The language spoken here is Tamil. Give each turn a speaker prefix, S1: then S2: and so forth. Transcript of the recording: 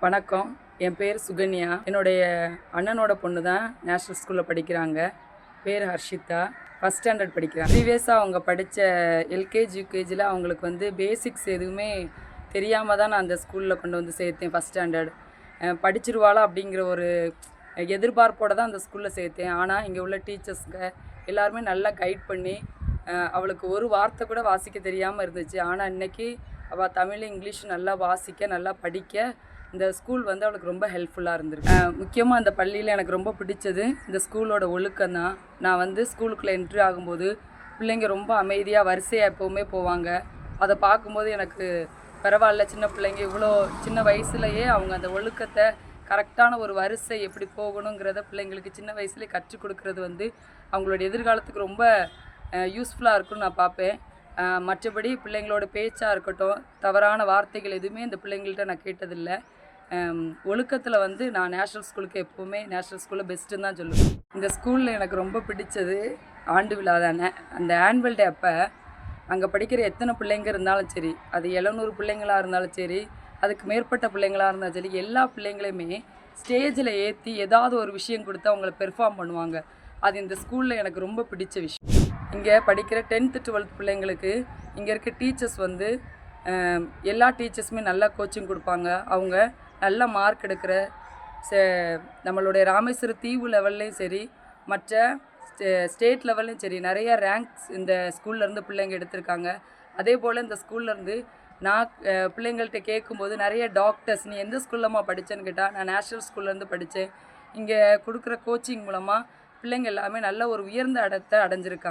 S1: வணக்கம். என் பேர் சுகன்யா. என்னுடைய அண்ணனோட பொண்ணு தான் நேஷ்னல் ஸ்கூலில் படிக்கிறாங்க. பேர் ஹர்ஷிதா. ஃபஸ்ட் ஸ்டாண்டர்ட் படிக்கிறாங்க. ப்ரீவியஸாக அவங்க படித்த எல்கேஜி யூகேஜியில் அவங்களுக்கு பேசிக்ஸ் எதுவுமே தெரியாமல் தான் நான் அந்த ஸ்கூலில் கொண்டு வந்து சேர்த்தேன். ஃபஸ்ட் ஸ்டாண்டர்ட் படிச்சிருவாளா அப்படிங்கிற ஒரு எதிர்பார்ப்போடு தான் அந்த ஸ்கூலில் சேர்த்தேன். ஆனால் இங்கே உள்ள டீச்சர்ஸுங்க எல்லாருமே நல்லா கைட் பண்ணி அவளுக்கு ஒரு வார்த்தை கூட வாசிக்க தெரியாமல் இருந்துச்சு. ஆனால் இன்றைக்கி அவள் தமிழ் இங்கிலீஷ் நல்லா வாசிக்க நல்லா படிக்க இந்த ஸ்கூல் அவளுக்கு ரொம்ப ஹெல்ப்ஃபுல்லாக இருந்திருக்கு. முக்கியமாக அந்த பள்ளியில் எனக்கு ரொம்ப பிடிச்சது இந்த ஸ்கூலோட ஒழுக்கம் தான். நான் ஸ்கூலுக்குள்ளே என்ட்ரி ஆகும்போது பிள்ளைங்க ரொம்ப அமைதியாக வரிசையாக எப்போவுமே போவாங்க. அதை பார்க்கும்போது எனக்கு பரவாயில்ல, சின்ன பிள்ளைங்க இவ்வளோ சின்ன வயசுலையே அவங்க அந்த ஒழுக்கத்தை கரெக்டான ஒரு வரிசை எப்படி போகணுங்கிறத பிள்ளைங்களுக்கு சின்ன வயசுலேயே கற்றுக் கொடுக்கறது அவங்களோட எதிர்காலத்துக்கு ரொம்ப யூஸ்ஃபுல்லாக இருக்குன்னு நான் பார்ப்பேன். மற்றபடி பிள்ளைங்களோட பேச்சாக இருக்கட்டும், தவறான வார்த்தைகள் எதுவுமே இந்த பிள்ளைங்கள்ட்ட நான் கேட்டதில்லை. ஒழுக்கத்தில் நான் நேஷ்னல் ஸ்கூலுக்கு எப்போவுமே நேஷ்னல் ஸ்கூலில் பெஸ்ட்டுன்னு தான் சொல்லுவேன். இந்த ஸ்கூலில் எனக்கு ரொம்ப பிடிச்சது ஆண்டு விழா தானே. அந்த ஆனுவல் டே அப்போ அங்கே படிக்கிற எத்தனை பிள்ளைங்க இருந்தாலும் சரி, அது 700 பிள்ளைங்களாக இருந்தாலும் சரி, அதுக்கு மேற்பட்ட பிள்ளைங்களாக இருந்தாலும் சரி, எல்லா பிள்ளைங்களையுமே ஸ்டேஜில் ஏற்றி ஏதாவது ஒரு விஷயம் கொடுத்து அவங்கள பெர்ஃபார்ம் பண்ணுவாங்க. அது இந்த ஸ்கூலில் எனக்கு ரொம்ப பிடிச்ச விஷயம். இங்கே படிக்கிற 10th 12th பிள்ளைங்களுக்கு இங்கே இருக்க டீச்சர்ஸ் எல்லா டீச்சர்ஸுமே நல்லா கோச்சிங் கொடுப்பாங்க. அவங்க நல்ல மார்க் எடுக்கிற நம்மளுடைய ராமேஸ்வரம் தீவு லெவல்லையும் சரி, மற்ற ஸ்டேட் லெவல்லையும் சரி நிறையா ரேங்க்ஸ் இந்த ஸ்கூல்லேருந்து பிள்ளைங்க எடுத்திருக்காங்க. அதே போல் இந்த ஸ்கூல்லேருந்து நான் பிள்ளைங்கள்ட்ட கேட்கும்போது நிறைய டாக்டர்ஸ், நீ எந்த ஸ்கூல்லம்மா படித்தேன்னு கேட்டால் நான் நேஷ்னல் ஸ்கூல்லேருந்து படித்தேன். இங்கே கொடுக்குற கோச்சிங் மூலமாக பிள்ளைங்க எல்லாமே நல்ல ஒரு உயர்ந்த இடத்தை அடைஞ்சிருக்காங்க.